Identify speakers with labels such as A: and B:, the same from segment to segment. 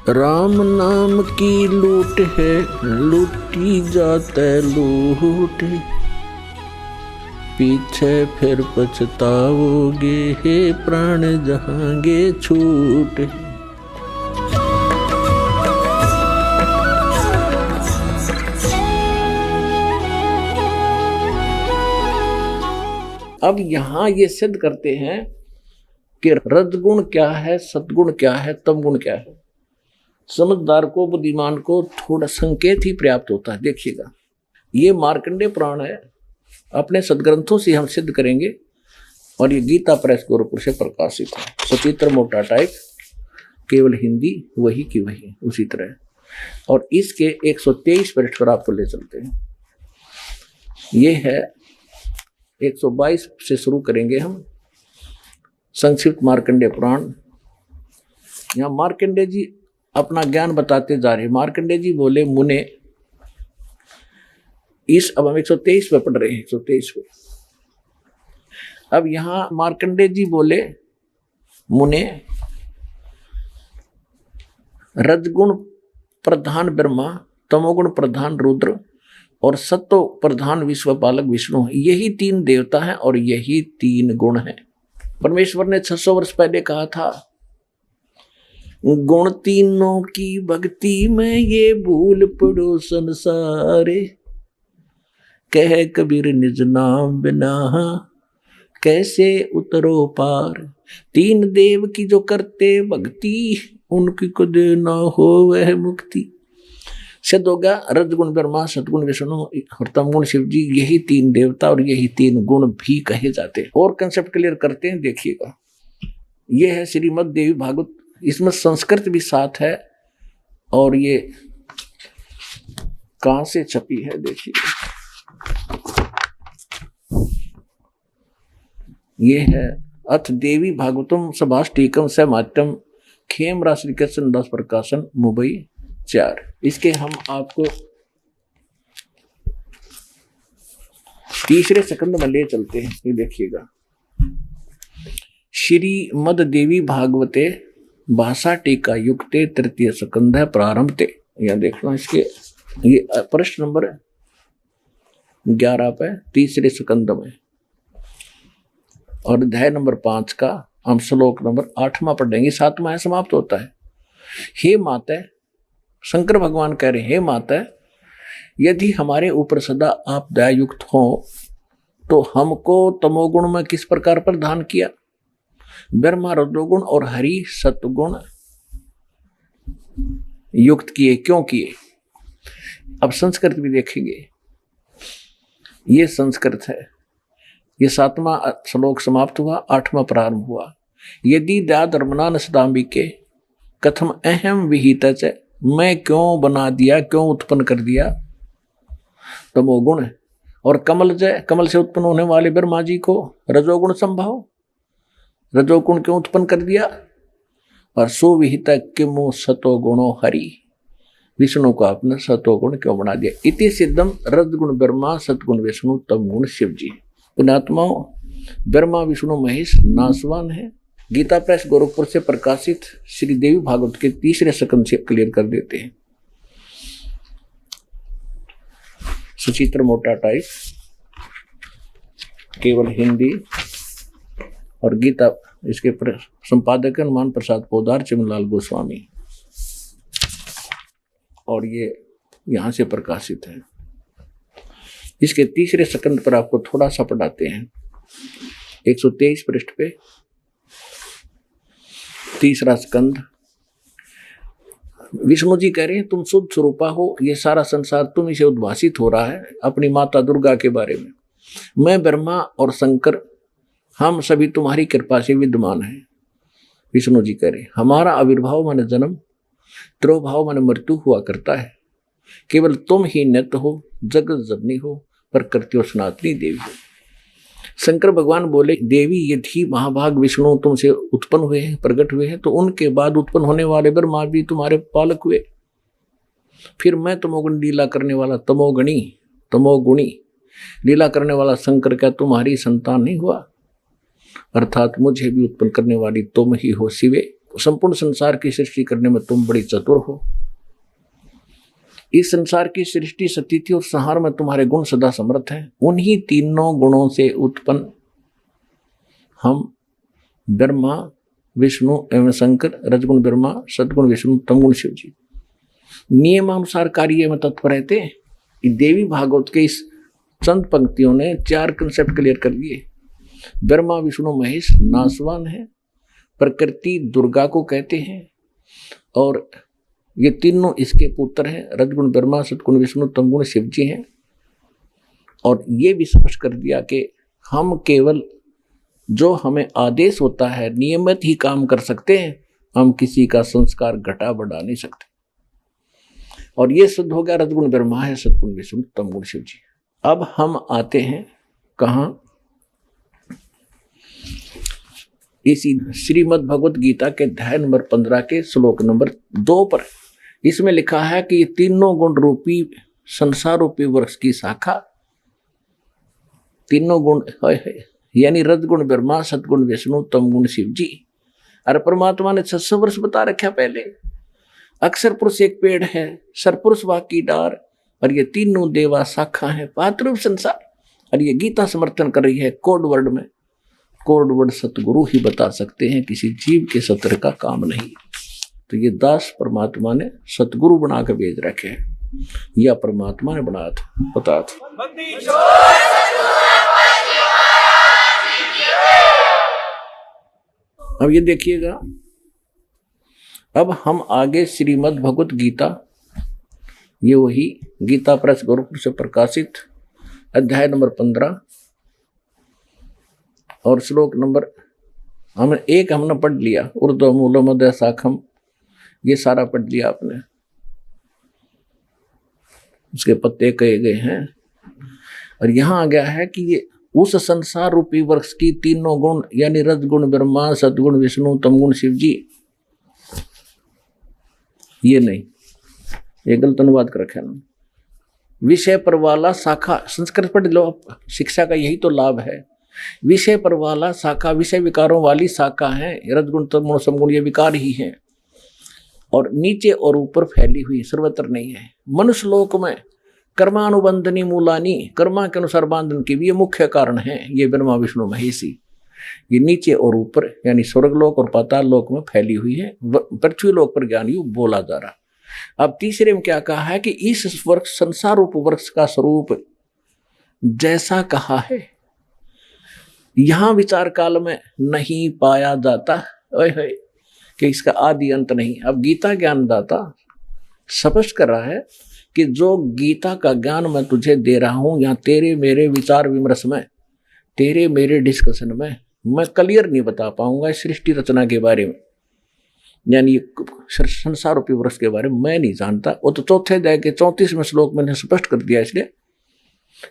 A: राम नाम की लूट है, लूटी जाता लूट, पीछे फिर पछताओगे, हे प्राण जहांगे छूट। अब यहां ये सिद्ध करते हैं कि रजगुण क्या है, सद्गुण क्या है, तमगुण क्या है। समझदार को, बुद्धिमान को थोड़ा संकेत ही पर्याप्त होता है। देखिएगा, ये मार्कंडेय पुराण है, अपने सदग्रंथों से हम सिद्ध करेंगे, और ये गीता प्रेस गोरखपुर से प्रकाशित है। सचित्र मोटा टाइप, केवल हिंदी वही की वही उसी तरह। और इसके 123 पृष्ठ पर आपको ले चलते हैं। ये है 122 से शुरू करेंगे हम संक्षिप्त मार्कंडेय पुराण। यहाँ मार्कंडेय जी अपना ज्ञान बताते जा रहे। मार्कंडेय जी बोले, मुने, अब हम 123 पे पढ़ रहे हैं, 123 पे। अब यहां मार्कंडेय जी बोले, मुने, रजगुण प्रधान ब्रह्मा, तमोगुण प्रधान रुद्र और सत्व प्रधान विश्व पालक विष्णु, यही 3 देवता हैं और यही 3 गुण हैं। परमेश्वर ने 600 वर्ष पहले कहा था, गुण तीनों की भक्ति में ये भूल पड़ो संसारे, कह कबीर निज नाम बिना कैसे उतरो पार। 3 देव की जो करते भक्ति, उनकी को देना हो वह मुक्ति। सिद्ध होगा रजगुण ब्रह्मा, सतगुण विष्णु और तमगुण शिव जी, यही 3 देवता और यही 3 गुण भी कहे जाते हैं। और कंसेप्ट क्लियर करते हैं, देखिएगा। यह है श्रीमद् देवी भागवत, इसमें संस्कृत भी साथ है। और ये कहां से छपी है, देखिए, ये है अथ देवी भागवतम सभाष्टीकम समात्यम, खेमरा श्री कृष्ण दास प्रकाशन, मुंबई 4। इसके हम आपको तीसरे स्कंद में ले चलते हैं। ये देखिएगा, श्रीमद् देवी भागवते भाषा टीका युक्ते तृतीय स्कंध प्रारंभते। यहां देखना, इसके ये प्रश्न नंबर 11 पे तीसरे स्कंद में, और अध्याय नंबर 5 का हम श्लोक नंबर 8वां पढ़ेंगे। 7वां है, समाप्त होता है। हे माता, शंकर भगवान कह रहे हैं, हे माता, यदि हमारे ऊपर सदा आप दयायुक्त हो तो हमको तमोगुण में किस प्रकार प्रदान किया, ब्रह्मा रजोगुण और हरि सत्वगुण युक्त किए, क्यों किए। अब संस्कृत भी देखेंगे, ये संस्कृत है। ये 7वां श्लोक समाप्त हुआ, 8वां प्रारंभ हुआ। यदि दया धर्मना नसदाम्बिके कथम अहम विहित, मैं क्यों बना दिया, क्यों उत्पन्न कर दिया तमोगुण, और कमल जय, कमल से उत्पन्न होने वाले ब्रह्मा जी को रजोगुण संभव, रजोगुण क्यों उत्पन्न कर दिया, और सुविहित किमु सतोगुणो हरि, विष्णु को आपने सतोगुण क्यों बना दिया। इति सिद्धम रजगुण ब्रह्मा सतगुण विष्णु तमगुण शिव जी। पुण्यात्माओं, ब्रह्मा विष्णु महेश नासवान है। गीता प्रेस गोरखपुर से प्रकाशित श्री देवी भागवत के तीसरे स्कंद से क्लियर कर देते हैं। सचित्र मोटा टाइप, केवल हिंदी, और गीता इसके संपादक हनुमान प्रसाद पोदार, चिमनलाल गोस्वामी, और ये यहां से प्रकाशित है। इसके तीसरे स्कंद पर आपको थोड़ा सा पढ़ाते हैं। 123 पृष्ठ पे तीसरा स्कंद। विष्णु जी कह रहे हैं, तुम शुद्ध स्वरूपा हो, ये सारा संसार तुम इसे उद्भासित हो रहा है अपनी माता दुर्गा के बारे में। मैं ब्रह्मा और शंकर, हम सभी तुम्हारी कृपा से विद्यमान हैं। विष्णु जी कह रहे, हमारा आविर्भाव माने जन्म, त्रोभाव माने मृत्यु हुआ करता है। केवल तुम ही नित्य हो, जगत जननी हो, प्रकृति और सनातनी देवी हो। शंकर भगवान बोले, देवी यदि महाभाग विष्णु तुमसे उत्पन्न हुए हैं, प्रकट हुए हैं, तो उनके बाद उत्पन्न होने वाले ब्रह्मा भी तुम्हारे पालक हुए। फिर मैं तमोगुण लीला करने वाला तमोगुणी लीला करने वाला शंकर क्या तुम्हारी संतान नहीं हुआ, अर्थात मुझे भी उत्पन्न करने वाली तुम ही हो शिवे। संपूर्ण संसार की सृष्टि करने में तुम बड़ी चतुर हो। इस संसार की सृष्टि, स्थिति और संहार में तुम्हारे गुण सदा समर्थ हैं। उन्हीं तीनों गुणों से उत्पन्न हम ब्रह्मा, विष्णु एवं शंकर, रजगुण ब्रह्मा, सदगुण विष्णु, तमगुण शिव जी नियमानुसार कार्य में तत्पर रहते हैं। देवी भागवत के इस चंद पंक्तियों ने 4 कंसेप्ट क्लियर कर दिए। ब्रह्मा, विष्णु, महेश नासवान है, प्रकृति दुर्गा को कहते हैं, और ये तीनों इसके पुत्र हैं। रजगुण ब्रह्मा, सदगुण विष्णु, तमगुण शिव जी हैं। और ये भी स्पष्ट कर दिया कि हम केवल जो हमें आदेश होता है नियमित ही काम कर सकते हैं, हम किसी का संस्कार घटा बढ़ा नहीं सकते। और ये सिद्ध हो गया रजगुण ब्रह्मा है, सदगुण विष्णु, तमगुण शिव जी। अब हम आते हैं कहाँ? इसी श्रीमद् भगवत गीता के अध्याय नंबर 15 के श्लोक नंबर 2 पर इसमें लिखा है कि ये तीनों गुण रूपी संसार रूपी वृक्ष की शाखा, तीनों गुण है यानी रजगुण ब्रह्मा, सदगुण विष्णु, तमगुण शिव जी। अरे परमात्मा ने 600 वर्ष बता रखा पहले। अक्षर पुरुष एक पेड़ है, सरपुरुष वाकी डार, और ये तीनों देवा शाखा है पात्ररूप संसार। और ये गीता समर्थन कर रही है कोड वर्ड में। कोड वर्ड सतगुरु ही बता सकते हैं, किसी जीव के सत्र का काम नहीं। तो ये दास परमात्मा ने सतगुरु बना के भेज रखे हैं, या परमात्मा ने बनाया था, बताया था। अब ये देखिएगा, अब हम आगे श्रीमद् भगवत गीता, ये वही गीता प्रेस गोरखपुर से प्रकाशित अध्याय नंबर 15 और श्लोक नंबर हमने पढ़ लिया। ऊर्ध्व मूलम अधः शाखम, ये सारा पढ़ लिया आपने, उसके पत्ते कहे गए हैं। और यहां आ गया है कि ये उस संसार रूपी वृक्ष की तीनों गुण यानी रजगुण ब्रह्मा, सदगुण विष्णु, तमगुण शिव जी, ये नहीं, ये गलत अनुवाद कर रखा है। विषय पर वाला शाखा, संस्कृत पढ़ लो, शिक्षा का यही तो लाभ है। विषय पर वाला शाखा, विषय विकारों वाली शाखा है। रजगुण तमगुण समगुण ये विकार ही है, और नीचे और ऊपर फैली हुई, सर्वत्र नहीं है। मनुष्य लोक में कर्मानुबंधनी मूलानी, कर्मा के अनुसार बांधन की भी ये मुख्य कारण है। ये ब्रह्मा विष्णु महेशी, ये नीचे और ऊपर यानी स्वर्गलोक और पाताल लोक में फैली हुई है। पृथ्वी लोक पर ज्ञान यू बोला जा रहा। अब तीसरे में क्या कहा है कि इस वृक्ष, संसार रूप वृक्ष का स्वरूप जैसा कहा है, यहां विचार काल में नहीं पाया जाता कि इसका आदि अंत नहीं। अब गीता ज्ञानदाता स्पष्ट कर रहा है कि जो गीता का ज्ञान मैं तुझे दे रहा हूं, यहाँ तेरे मेरे विचार विमर्श में, तेरे मेरे डिस्कशन में मैं क्लियर नहीं बता पाऊंगा इस सृष्टि रचना के बारे में, यानी संसार रूपी वृक्ष के बारे में मैं नहीं जानता। वो तो चौथे अध्याय के 34वें श्लोक में स्पष्ट कर दिया, इसलिए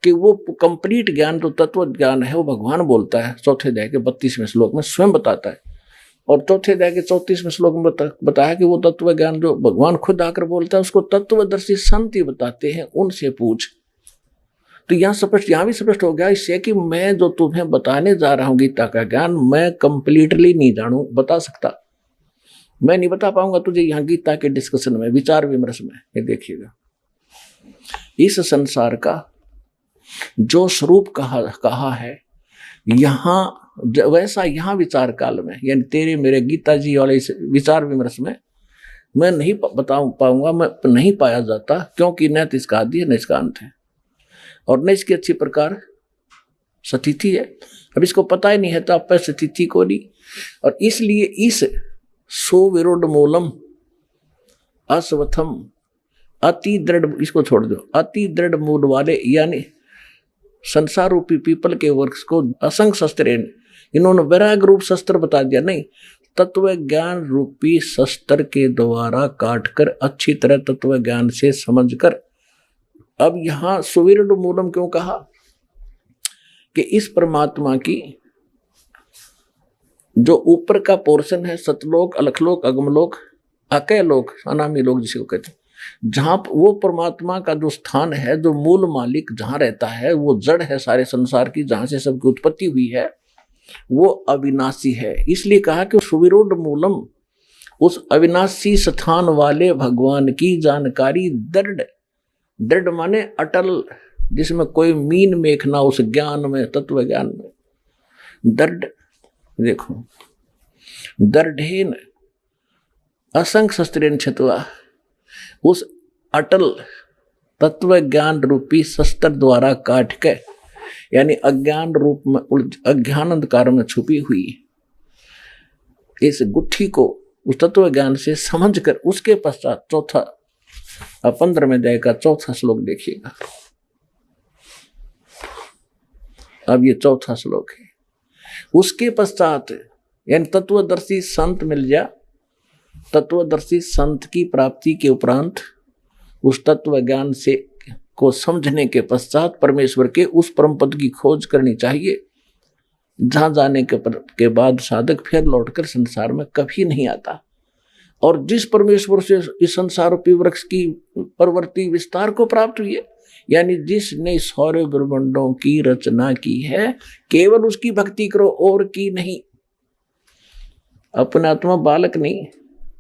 A: कि वो कंप्लीट ज्ञान तो तत्व ज्ञान है, वो भगवान बोलता है। चौथे अध्याय के 32वें श्लोक में स्वयं बताता है, और चौथे अध्याय के 34वें श्लोक में बताया कि वो तत्व ज्ञान जो भगवान खुद आकर बोलता है, उसको तत्वदर्शी संत ही बताते हैं, उनसे पूछ। तो यहाँ भी स्पष्ट हो गया इससे कि मैं जो तुम्हें बताने जा रहा हूँ गीता का ज्ञान, मैं कंप्लीटली नहीं जानू, बता सकता, मैं नहीं बता पाऊंगा तुझे यहाँ गीता के डिस्कशन में, विचार विमर्श में। ये देखिएगा, इस संसार का जो स्वरूप कहा है यहाँ, वैसा यहाँ विचार काल में, यानी तेरे मेरे गीता जी वाले इस विचार विमर्श में मैं नहीं बता पाऊंगा, मैं नहीं पाया जाता, क्योंकि न तो इसका आदि है न इसका अंत है, और न इसकी अच्छी प्रकार स्थिति है। अब इसको पता ही नहीं है तो आप स्थिति को नहीं, और इसलिए इस सुविरूढ़ मूलम अस्वथम अति दृढ़, इसको छोड़ दो, अति दृढ़ मूल वाले यानी संसार रूपी पीपल के वृक्ष को असंख्य शस्त्र, इन्होंने वैराग रूप शस्त्र बता दिया, नहीं, तत्व ज्ञान रूपी शस्त्र के द्वारा काटकर अच्छी तरह तत्व ज्ञान से समझकर। अब यहां सुविरूढ़ मूलम क्यों कहा कि इस परमात्मा की जो ऊपर का पोर्शन है, सतलोक, अलखलोक, अगमलोक, अकय लोक, अनामी लोक जिसको कहते हैं, जहां वो परमात्मा का जो स्थान है, जो मूल मालिक जहां रहता है, वो जड़ है सारे संसार की, जहां से सबकी उत्पत्ति हुई है, वो अविनाशी है। इसलिए कहा कि सुविरूढ़ मूलम, उस अविनाशी स्थान वाले भगवान की जानकारी दृढ़, दृढ़ माने अटल, जिसमें कोई मीन मेख ना, उस ज्ञान में, तत्व ज्ञान में दृढ़। देखो, दृढ़ेन असंग शस्त्रेण छित्त्वा, उस अटल तत्व ज्ञान रूपी शस्त्र द्वारा काट के, यानी अज्ञान रूप में, अज्ञान अंधकार में छुपी हुई इस गुत्थी को उस तत्व ज्ञान से समझकर उसके पश्चात चौथा 15वें अध्याय का चौथा श्लोक देखिएगा। अब ये चौथा श्लोक है। उसके पश्चात यानी तत्वदर्शी संत मिल जा, तत्वदर्शी संत की प्राप्ति के उपरांत उस तत्व ज्ञान से को समझने के पश्चात परमेश्वर के उस परम पद की खोज करनी चाहिए, जहां जाने के बाद साधक फिर लौटकर संसार में कभी नहीं आता। और जिस परमेश्वर से इस संसार रूपी वृक्ष की परवर्ती विस्तार को प्राप्त हुई है, यानी जिसने सौर्य ब्रह्मांडों की रचना की है, केवल उसकी भक्ति करो और की नहीं। अपना आत्मा बालक नहीं,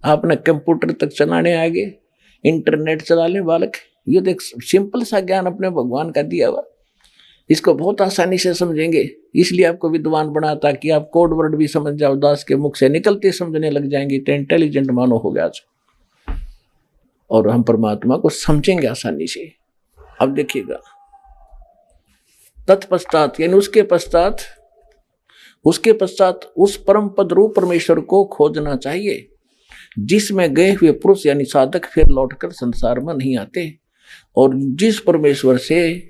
A: आपने कंप्यूटर तक चलाने आगे, इंटरनेट चला ले बालक। ये देख सिंपल सा ज्ञान अपने भगवान का दिया हुआ, इसको बहुत आसानी से समझेंगे। इसलिए आपको विद्वान बनाता कि आप कोड वर्ड भी समझ जाओ, दास के मुख से निकलते समझने लग जाएंगे, तो इंटेलिजेंट मानो हो गया। और हम परमात्मा को समझेंगे आसानी से। अब देखिएगा, तत्पश्चात यानी उसके पश्चात उस परम पद रूप परमेश्वर को खोजना चाहिए, जिसमें गए हुए पुरुष यानी साधक फिर लौटकर संसार में नहीं आते। और जिस परमेश्वर से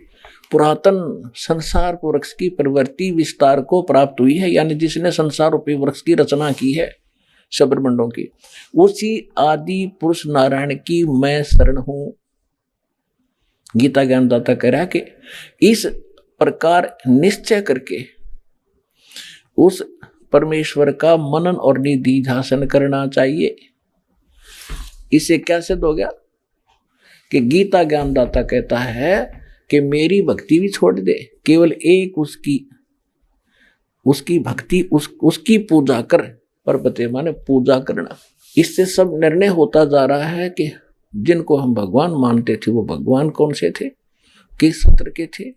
A: पुरातन संसार वृक्ष की प्रवृत्ति विस्तार को प्राप्त हुई है, यानी जिसने संसार रूपी वृक्ष की रचना की है ब्रह्मांडों की, उसी आदि पुरुष नारायण की मैं शरण हूं। गीता ज्ञानदाता कह रहा कि इस प्रकार निश्चय करके उस परमेश्वर का मनन और निधिध्यासन करना चाहिए। इससे क्या सिद्ध हो गया कि गीता ज्ञानदाता कहता है कि मेरी भक्ति भी छोड़ दे, केवल एक उसकी भक्ति उसकी पूजा कर। परपते माने पूजा करना। इससे सब निर्णय होता जा रहा है कि जिनको हम भगवान मानते थे वो भगवान कौन से थे, किस सत्र के थे।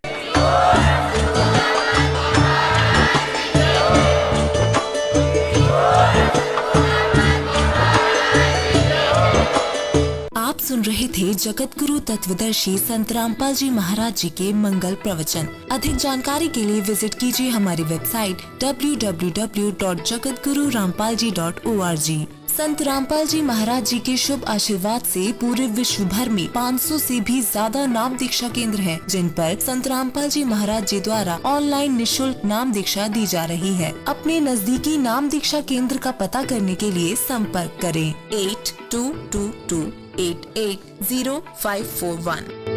B: आप सुन रहे थे जगत गुरु तत्वदर्शी संत रामपाल जी महाराज जी के मंगल प्रवचन। अधिक जानकारी के लिए विजिट कीजिए हमारी वेबसाइट www.jagatgururampalji.org। संत रामपाल जी महाराज जी के शुभ आशीर्वाद से पूरे विश्व भर में 500 से भी ज्यादा नाम दीक्षा केंद्र हैं, जिन पर संत रामपाल जी महाराज जी द्वारा ऑनलाइन निशुल्क नाम दीक्षा दी जा रही है। अपने नजदीकी नाम दीक्षा केंद्र का पता करने के लिए संपर्क करें 8222880541।